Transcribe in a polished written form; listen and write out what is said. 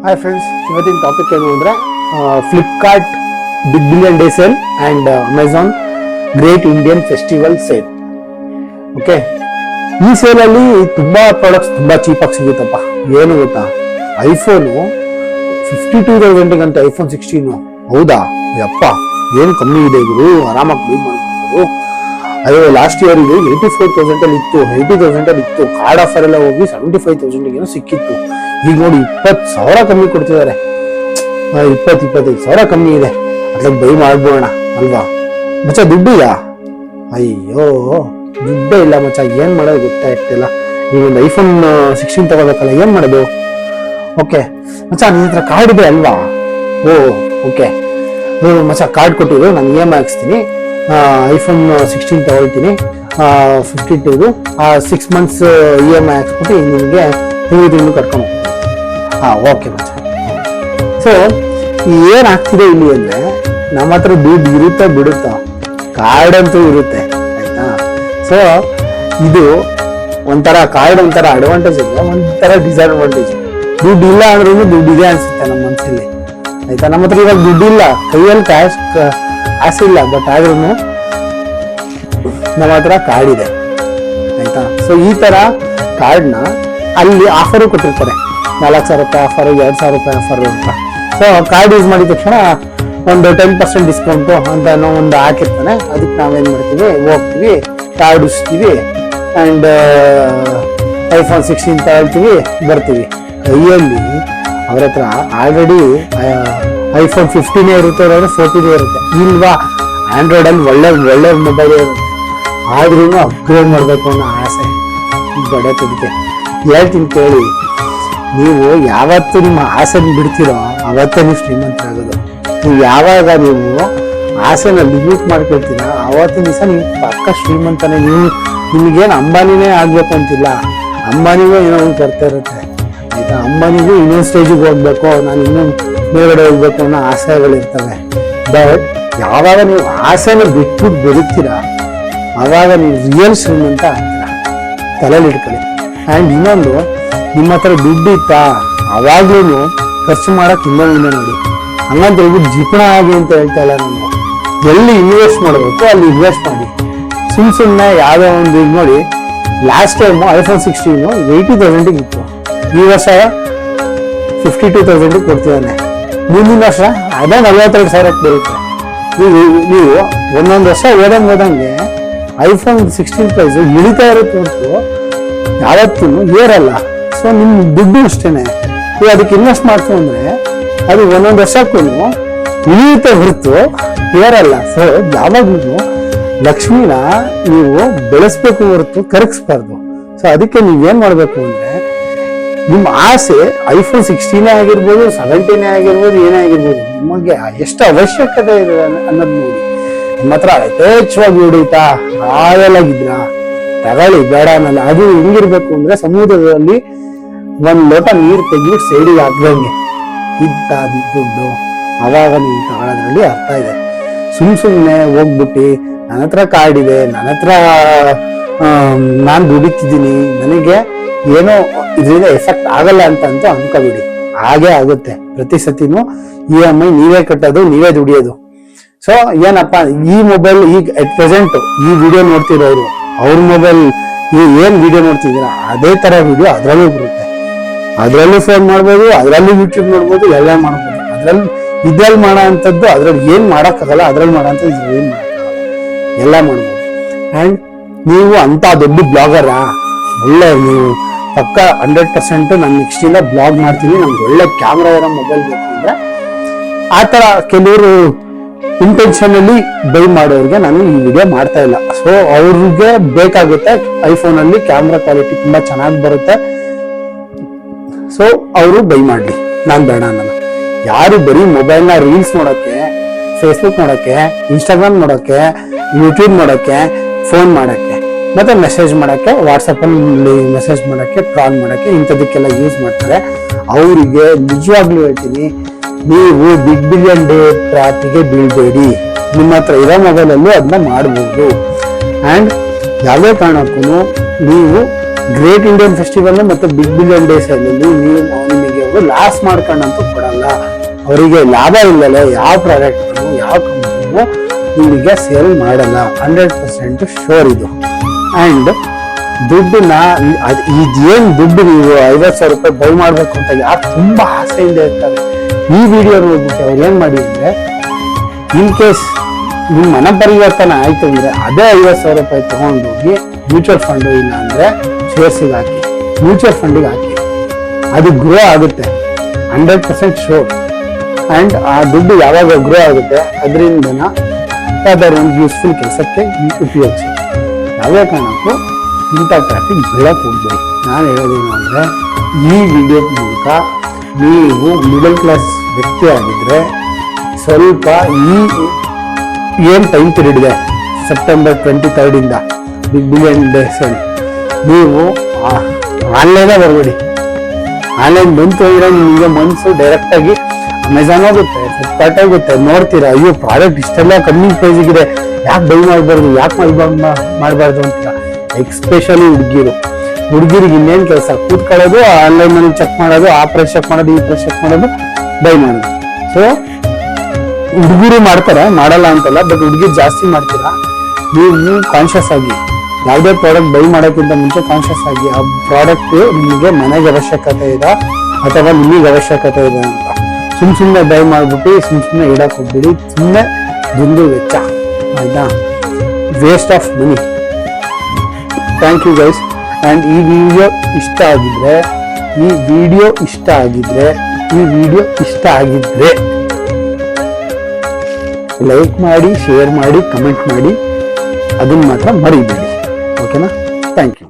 Hi friends, ಇವತ್ತಿನ topic ಏನು ಅಂದರೆ Flipkart big billion day sale and Amazon great Indian festival sale. Okay, ಈ ಸೇಲಲ್ಲಿ ತುಂಬ ಪ್ರಾಡಕ್ಟ್ಸ್ ತುಂಬ ಚೀಪಾಗಿ ಸಿಗುತ್ತಪ್ಪ. ಏನು ಗೊತ್ತಾ, ಐಫೋನು 52,000 ಅಂತ ಐಫೋನ್ 16. ಹೌದಾ ಯಪ್ಪ, ಏನು ಕಮ್ಮಿ ಇದೆ ಗುರು, ಆರಾಮಾಗಿ ಬೈ ಮಾಡ್ಬೋದು. ಅಯ್ಯೋ, ಲಾಸ್ಟ್ ಇಯರ್ ಇದು 84,000 ಇತ್ತು, 80,000 ಇತ್ತು. ಕಾರ್ಡ್ ಆಫರ್ ಎಲ್ಲ ಹೋಗಿ 75,000 ಏನೋ ಸಿಕ್ಕಿತ್ತು. ಈಗ ನೋಡಿ 20,000 ಕಮ್ಮಿ ಕೊಡ್ತಿದ್ದಾರೆ. 25,000 ಕಮ್ಮಿ ಇದೆ. ಅದ್ರಾಗ ಬೈ ಮಾಡ್ಬೋಣ ಅಲ್ವಾ ಮಚ್ಚ? ದುಡ್ಡಿಲ್ಲ, ಅಯ್ಯೋ ದುಡ್ಡೇ ಇಲ್ಲ ಮಚ್ಚ. ಏನ್ ಮಾಡೋದು ಗೊತ್ತಾಗ್ತಿಲ್ಲ. ಈಗ ಒಂದು ಐಫೋನ್ 16 ತಗೋಬೇಕಲ್ಲ, ಏನ್ ಮಾಡೋದು? ಓಕೆ ಮಚ್ಚ, ನನ್ನ ಹತ್ರ ಕಾರ್ಡ್ ಇದೆ ಅಲ್ವಾ? ಓ ಓಕೆ ಮಚ್ಚ, ಕಾರ್ಡ್ ಕೊಟ್ಟಿದ್ರು, ನಾನು EMI ಹಾಕ್ಸ್ತೀನಿ. ಐಫೋನ್ 16 ತಗೊಳ್ತೀನಿ, 52 6 months EMI ಹಾಕ್ಸ್ಬಿಟ್ಟು ನಿಮಗೆ ತಿಂಗಳು ಕಟ್ಕೊಂಡು. ಓಕೆ ಮಚ್ಚ. ಸೊ ಏನಾಗ್ತಿದೆ ಇಲ್ಲಿ ಅಂದ್ರೆ, ನಮ್ಮ ಹತ್ರ ದುಡ್ಡು ಇರುತ್ತಾ ಬಿಡುತ್ತಾ, ಕಾರ್ಡ್ ಅಂತೂ ಇರುತ್ತೆ ಆಯ್ತಾ. ಸೊ ಇದು ಒಂಥರ ಕಾರ್ಡ್ ಒಂಥರ ಅಡ್ವಾಂಟೇಜ್ ಇದೆ, ಒಂಥರ ಡಿಸ್ಅಡ್ವಾಂಟೇಜ್. ದುಡ್ಡು ಇಲ್ಲ ಅಂದ್ರೂ ದುಡ್ಡು ಇದೆ ಅನ್ಸುತ್ತೆ ನಮ್ಮ ಮನಸ್ಸಲ್ಲಿ ಆಯ್ತಾ. ನಮ್ಮ ಹತ್ರ ಇವಾಗ ದುಡ್ಡಿಲ್ಲ, ಕೈಯಲ್ಲಿ ಕ್ಯಾಶ್ ಆಸೆ ಇಲ್ಲ, ಬಟ್ ಆದ್ರೂ ನಮ್ಮ ಹತ್ರ ಕಾರ್ಡ್ ಇದೆ ಆಯ್ತಾ. ಸೊ ಈ ತರ ಕಾರ್ಡ್ನ ಅಲ್ಲಿ ಆಫರು ಕೊಟ್ಟಿರ್ತಾರೆ, 4,000 ರೂಪಾಯಿ ಆಫರ್, 2,000 ರೂಪಾಯಿ ಆಫರ್ ಅಂತ. ಸೊ ಕಾರ್ಡ್ ಯೂಸ್ ಮಾಡಿದ ತಕ್ಷಣ ಒಂದು 10% ಡಿಸ್ಕೌಂಟು ಅಂತ ಒಂದು ಹಾಕಿರ್ತಾನೆ. ಅದಕ್ಕೆ ನಾವೇನ್ ಮಾಡ್ತೀವಿ, ಹೋಗ್ತೀವಿ, ಕಾರ್ಡ್ ಉಸ್ತೀವಿ ಅಂಡ್ ಐಫೋನ್ 16 ತಗೊಳ್ತೀವಿ, ಬರ್ತೀವಿ. ಕೈಯಲ್ಲಿ ಅವ್ರ ಹತ್ರ ಆಲ್ರೆಡಿ ಐಫೋನ್ 15 ಇರುತ್ತೆ, 14 ಇರುತ್ತೆ. ಇಲ್ವಾ, ಆಂಡ್ರಾಯ್ಡ್ ಅಲ್ಲಿ ಒಳ್ಳೆ ಮೊಬೈಲ್ ಇರುತ್ತೆ, ಆದ್ರೂ ಅಪ್ಗ್ರೇಡ್ ಮಾಡ್ಬೇಕು ಅನ್ನೋ ಆಸೆ ಬಡತದಕ್ಕೆ. ಹೇಳ್ತೀನಿ ಕೇಳಿ, ನೀವು ಯಾವತ್ತು ನಿಮ್ಮ ಆಸೆನ ಬಿಡ್ತೀರೋ ಅವತ್ತೇ ನೀವು ಶ್ರೀಮಂತರಾಗೋದು. ನೀವು ಯಾವಾಗ ನೀವು ಆಸೆನ ಲಿಮಿಟ್ ಮಾಡ್ಕೊಳ್ತೀರಾ ಅವತ್ತಿನ ದಿವಸ ನೀವು ಪಕ್ಕ ಶ್ರೀಮಂತನೇ. ನಿಮಗೇನು ಅಂಬಾನಿನೇ ಆಗ್ಬೇಕು ಅಂತಿಲ್ಲ, ಅಂಬಾನಿಗೂ ಏನೋ ಒಂದು ಬರ್ತಾ ಇರುತ್ತೆ ಆಯ್ತಾ. ಅಂಬಾನಿಗೂ ಇನ್ನೊಂದು ಸ್ಟೇಜಿಗೆ ಹೋಗ್ಬೇಕು, ನಾನು ಇನ್ನೊಂದು ಮೇಲ್ಗಡೆ ಹೋಗ್ಬೇಕು ಅನ್ನೋ ಆಸೆಗಳಿರ್ತವೆ. ಬಟ್ ಯಾವಾಗ ನೀವು ಆಸೆನ ಬಿಟ್ಬಿಟ್ಟು ಬದುಕ್ತೀರಾ ಆವಾಗ ನೀವು ರಿಯಲ್ ಶ್ರೀಮಂತ ಆಗ್ತೀರಾ, ತಲೆಯಲ್ಲಿ ಇಟ್ಕೊಳ್ಳಿ. ಆ್ಯಂಡ್ ಇನ್ನೊಂದು, ನಿಮ್ಮ ಹತ್ರ ದುಡ್ಡು ಇತ್ತಾ ಅವಾಗ್ಲೂ ಖರ್ಚು ಮಾಡಕ್ ಇನ್ನೊಂದು ನೋಡಿ. ಹಂಗಂತ ಹೇಳ್ಬಿಟ್ಟು ಜಿಪಣ ಆಗಿ ಅಂತ ಹೇಳ್ತಾ ಇಲ್ಲ ನಾನು. ಎಲ್ಲಿ ಇನ್ವೆಸ್ಟ್ ಮಾಡಬೇಕು ಅಲ್ಲಿ ಇನ್ವೆಸ್ಟ್ ಮಾಡಿ. ಸುಮ್ಮನೆ ಯಾವುದೋ ಒಂದು ಈಗ ನೋಡಿ, ಲಾಸ್ಟ್ ಟೈಮ್ ಐಫೋನ್ 16 80,000 ಇತ್ತು, ಈ ವರ್ಷ 52,000 ಕೊಡ್ತಿದ್ದಾನೆ. ಮುಂದಿನ ವರ್ಷ ಅದೇ 42,000 ಬರುತ್ತೆ. ನೀವು ಒಂದೊಂದು ವರ್ಷ ಓದಂಗೆ ಐಫೋನ್ 16 ಪ್ರೈಸ್ ಇಳಿತಾ ಇರುತ್ತೆ ಹೊರತು ಯಾವತ್ತೂ ಏರಲ್ಲ. ಸೊ ನಿಮ್ ದುಡ್ಡು ಅಷ್ಟೇನೆ, ನೀವು ಅದಕ್ಕೆ ಇನ್ವೆಸ್ಟ್ ಮಾಡ್ತು ಅಂದ್ರೆ ಅದು ಒಂದೊಂದು ವರ್ಷಕ್ಕೂ ಇಳಿಯುತ್ತೆ ಹೊರತು ಏರಲ್ಲ. ಸೊ ಯಾವಾಗ್ಲೂ ಲಕ್ಷ್ಮಿನ ನೀವು ಬೆಳೆಸ್ಬೇಕು ಹೊರತು ಕರಗಿಸ್ಬಾರ್ದು. ಸೊ ಅದಕ್ಕೆ ನೀವೇನ್ ಮಾಡ್ಬೇಕು ಅಂದ್ರೆ, ನಿಮ್ಮ ಆಸೆ ಐಫೋನ್ 16 ಆಗಿರ್ಬೋದು, 17 ಆಗಿರ್ಬೋದು, ಏನೇ ಆಗಿರ್ಬೋದು, ನಿಮಗೆ ಎಷ್ಟು ಅವಶ್ಯಕತೆ ಇದೆ ಅನ್ನೋದು ನೋಡಿ. ನಿಮ್ಮ ಹತ್ರ ಯಥೇಚ್ಛವಾಗಿ ಹೊಡಿತಾ ರಾಯಲ್ ಆಗಿದ್ರ ತಗೊಳ್ಳಿ, ಬೇಡ ಅನ್ನಲ್ಲ. ಅದು ಹೆಂಗಿರ್ಬೇಕು ಅಂದ್ರೆ, ಸಮುದ್ರದಲ್ಲಿ ಒಂದ್ ಲೋಟ ನೀರು ತೆಗಿಬಿಟ್ಟು ಸೈಡಿಗೆ ಹಾಕ್ದಂಗೆ ಇದ್ದ ದುಡ್ಡು, ಅವಾಗ ನೀವು ತಗೊಳ್ಳೋದ್ರಲ್ಲಿ ಅರ್ಥ ಇದೆ. ಸುಮ್ನೆ ಹೋಗ್ಬಿಟ್ಟು ನನ್ನ ಹತ್ರ ಕಾರ್ಡ್ ಇದೆ, ನನ್ನ ಹತ್ರ ನಾನು ದುಡಿತಿದ್ದೀನಿ, ನನಗೆ ಏನೋ ಇದರಿಂದ ಎಫೆಕ್ಟ್ ಆಗಲ್ಲ ಅಂತ ಅನ್ಕೋಬಿಡಿ. ಹಾಗೆ ಆಗುತ್ತೆ. ಪ್ರತಿ ಸತಿನೂ EMI ನೀವೇ ಕಟ್ಟೋದು, ನೀವೇ ದುಡಿಯೋದು. ಸೊ ಏನಪ್ಪ, ಈ ಮೊಬೈಲ್ ಈಗ ಅಟ್ ಪ್ರೆಸೆಂಟ್ ಈ ವಿಡಿಯೋ ನೋಡ್ತಿರೋರು, ಅವ್ರ ಮೊಬೈಲ್ ಏನ್ ವಿಡಿಯೋ ನೋಡ್ತಿದ್ದೀರಾ ಅದೇ ತರ ವಿಡಿಯೋ ಅದ್ರಲ್ಲೂ ಬರುತ್ತೆ. ಅದ್ರಲ್ಲೂ ಫೋನ್ ಮಾಡ್ಬೋದು, ಅದ್ರಲ್ಲೂ ಯೂಟ್ಯೂಬ್ ನೋಡ್ಬೋದು, ಎಲ್ಲ ಮಾಡ್ಬೋದು. ಇದ್ರಲ್ಲಿ ಮಾಡೋ ಅಂಥದ್ದು ಅದ್ರಲ್ಲಿ ಏನ್ ಮಾಡಕ್ಕಾಗಲ್ಲ, ಅದ್ರಲ್ಲಿ ಮಾಡೋ ಅಂಥದ್ದು ಏನ್ ಮಾಡಕ್ಕಾಗಲ್ಲ, ಎಲ್ಲ ಮಾಡ್ಬೋದು. ಅಂಡ್ ನೀವು ಅಂತ ದೊಡ್ಡ ಬ್ಲಾಗರ, ಒಳ್ಳೆ ನೀವು ಪಕ್ಕ 100% ನಾನು ನೆಕ್ಸ್ಟ್ ಇಂದ ಬ್ಲಾಗ್ ಮಾಡ್ತೀನಿ, ನಮ್ಗೆ ಒಳ್ಳೆ ಕ್ಯಾಮ್ರಾ ಇರೋ ಮೊಬೈಲ್ ಬೇಕು ಅಂದ್ರೆ, ಆ ತರ ಕೆಲವರು ಇಂಟೆನ್ಷನಲ್ಲಿ ಬೈ ಮಾಡೋರಿಗೆ ನಾನು ಈ ವಿಡಿಯೋ ಮಾಡ್ತಾ ಇಲ್ಲ. ಸೊ ಅವ್ರಿಗೆ ಬೇಕಾಗುತ್ತೆ, ಐಫೋನ್ ಅಲ್ಲಿ ಕ್ಯಾಮ್ರಾ ಕ್ವಾಲಿಟಿ ತುಂಬಾ ಚೆನ್ನಾಗಿ ಬರುತ್ತೆ, ಸೊ ಅವರು ಬೈ ಮಾಡ್ಲಿ, ನಾನ್ ಬೇಡ ಅನ್ನಲ್ಲ. ಯಾರು ಬರೀ ಮೊಬೈಲ್ನ ರೀಲ್ಸ್ ನೋಡೋಕ್ಕೆ, ಫೇಸ್ಬುಕ್ ನೋಡೋಕ್ಕೆ, ಇನ್ಸ್ಟಾಗ್ರಾಮ್ ನೋಡೋಕ್ಕೆ, ಯೂಟ್ಯೂಬ್ ನೋಡೋಕ್ಕೆ, ಫೋನ್ ಮಾಡೋಕ್ಕೆ, ಮತ್ತೆ ಮೆಸೇಜ್ ಮಾಡೋಕ್ಕೆ, ವಾಟ್ಸಪ್ಪಲ್ಲಿ ಮೆಸೇಜ್ ಮಾಡೋಕ್ಕೆ, ಕಾಲ್ ಮಾಡೋಕ್ಕೆ, ಇಂಥದಕ್ಕೆಲ್ಲ ಯೂಸ್ ಮಾಡ್ತಾರೆ, ಅವರಿಗೆ ನಿಜವಾಗ್ಲೂ ಹೇಳ್ತೀನಿ, ನೀವು ಬಿಗ್ ಬಿಲಿಯನ್ ಡೇ ಟ್ರ್ಯಾಪಿಗೆ ಬೀಳ್ಬೇಡಿ. ನಿಮ್ಮ ಹತ್ರ ಇರೋ ಮೊಬೈಲಲ್ಲೂ ಅದನ್ನ ಮಾಡ್ಬೋದು. ಆ್ಯಂಡ್ ಯಾವುದೇ ಕಾರಣಕ್ಕೂ ನೀವು ಗ್ರೇಟ್ ಇಂಡಿಯನ್ ಫೆಸ್ಟಿವಲ್ ಮತ್ತೆ ಬಿಗ್ ಬಿಲಿಯನ್ ಡೇಸ್ ಅಲ್ಲಿ ನೀವು ನಿಮಗೆ ಅವರು ಲಾಸ್ ಮಾಡ್ಕೊಂಡಂತೂ ಕೊಡಲ್ಲ. ಅವರಿಗೆ ಲಾಭ ಇಲ್ಲದೆ ಯಾವ ಪ್ರಾಡಕ್ಟ್ ಯಾವ ಕಂಪನಿಯು ನಿಮಗೆ ಸೇಲ್ ಮಾಡಲ್ಲ. 100% ಶೋರ್ ಇದು. ಅಂಡ್ ದುಡ್ಡನ್ನ ಇದೇನ್ ದುಡ್ಡು ನೀವು 50,000 ರೂಪಾಯಿ ಬೈ ಮಾಡ್ಬೇಕು ಅಂತ ಯಾರು ತುಂಬಾ ಆಸೆಯಿಂದ ಇರ್ತಾರೆ, ಈ ವಿಡಿಯೋ ನೋಡ್ಬಿಟ್ಟು ಅವ್ರು ಏನ್ ಮಾಡಿ ಅಂದ್ರೆ, ಇನ್ ಕೇಸ್ ನಿಮ್ ಮನ ಪರಿವರ್ತನೆ ಆಯ್ತು ಅಂದ್ರೆ ಅದೇ 50,000 ರೂಪಾಯಿ ತಗೊಂಡೋಗಿ ಮ್ಯೂಚುವಲ್ ಫಂಡ್ ಇಲ್ಲ ಅಂದ್ರೆ ಶೇರ್ಸಿಗೆ ಹಾಕಿ, ಮ್ಯೂಚುವಲ್ ಫಂಡಿಗೆ ಹಾಕಿ, ಅದು ಗ್ರೋ ಆಗುತ್ತೆ 100% ಶೋರ್. ಅಂಡ್ ಆ ದುಡ್ಡು ಯಾವಾಗ ಗ್ರೋ ಆಗುತ್ತೆ ಅದರಿಂದನ ಯಾವ್ದಾದ್ರು ಒಂದು ಯೂಸ್ಫುಲ್ ಕೆಲಸಕ್ಕೆ ಉಪಯೋಗಿಸಿ. ಯಾವುದೇ ಕಾರಣಕ್ಕೂ ಇಂಥ ಟ್ರಾಫಿಕ್ ಬೀಳಕ್ ಹೋಗ್ಬೇಡಿ. ನಾನು ಹೇಳೋದೇನು ಅಂದ್ರೆ, ಈ ವಿಡಿಯೋ ಮೂಲಕ ನೀವು ಮಿಡಲ್ ಕ್ಲಾಸ್ ವ್ಯಕ್ತಿ ಆಗಿದ್ರೆ ಸ್ವಲ್ಪ ಏನ್ ಟೈಮ್ ಪೀರಿಯಡ್ ಇದೆ ಸೆಪ್ಟೆಂಬರ್ 23rd ಇಂದ ಬಿಗ್ ಬಿಲಿಯನ್ ಡೇಸ್ ಅಲ್ಲಿ ನೀವು ಆನ್ಲೈನೇ ಬರಬೇಡಿ. ಆನ್ಲೈನ್ ಬಂತು ಅಂದ್ರೆ ನಿಮಗೆ ಮನ್ಸು ಡೈರೆಕ್ಟ್ ಆಗಿ ಅಮೆಝಾನ್ ಹೋಗುತ್ತೆ, ಫ್ಲಿಪ್ಕಾರ್ಟ್ ಹೋಗುತ್ತೆ, ನೋಡ್ತೀರಾ ಅಯ್ಯೋ ಪ್ರಾಡಕ್ಟ್ ಇಷ್ಟೆಲ್ಲ ಕಮ್ಮಿ ಪ್ರೈಸಿಗಿದೆ, ಯಾಕೆ ಬೈ ಮಾಡಬಾರ್ದು, ಯಾಕೆ ಮಾಡಬಾರ್ದು ಅಂತೀರಾ. ಎಕ್ಸ್ಪೆಷಲಿ ಹುಡುಗಿರಿಗೆ ಇನ್ನೇನು ಕೆಲಸ, ಕೂತ್ಕೊಳ್ಳೋದು, ಆನ್ಲೈನ್ ನಲ್ಲಿ ಚೆಕ್ ಮಾಡೋದು, ಆ ಪ್ರೈಸ್ ಚೆಕ್ ಮಾಡೋದು, ಈ ಪ್ರೈಸ್ ಚೆಕ್ ಮಾಡೋದು, ಬೈ ಮಾಡೋದು. ಸೊ ಹುಡುಗರು ಮಾಡ್ತಾರೆ, ಮಾಡಲ್ಲ ಅಂತಲ್ಲ, ಬಟ್ ಹುಡುಗಿರು ಜಾಸ್ತಿ ಮಾಡ್ತೀರಾ. ನೀವು ಕಾನ್ಶಿಯಸ್ ಆಗಿ ಯಾವುದೇ ಪ್ರಾಡಕ್ಟ್ ಬೈ ಮಾಡೋಕ್ಕಿಂತ ಮುಂಚೆ ಕಾನ್ಶಿಯಸ್ ಆಗಿ ಆ ಪ್ರಾಡಕ್ಟ್ ನಿಮಗೆ ಮನೆಗೆ ಅವಶ್ಯಕತೆ ಇದೆ ಅಥವಾ ನಿಮಗೆ ಅವಶ್ಯಕತೆ ಇದೆ ಅಂತ ಸುಮ್ಮನೆ ಬೈ ಮಾಡ್ಬಿಟ್ಟು ಸುಮ್ಮನೆ ಇಡಕ್ ಹೋಗ್ಬಿಡಿ. ಸುಮ್ಮನೆ ದುಂದು ವೆಚ್ಚ, ಆಯ್ತಾ, waste of money. Thank you guys. And ಈ ವಿಡಿಯೋ ಇಷ್ಟ ಆಗಿದ್ರೆ ಲೈಕ್ ಮಾಡಿ, ಶೇರ್ ಮಾಡಿ, ಕಮೆಂಟ್ ಮಾಡಿ, ಅದನ್ನ ಮಾತ್ರ ಮರಿಬೇಡಿ. ಓಕೆನಾ? Thank you.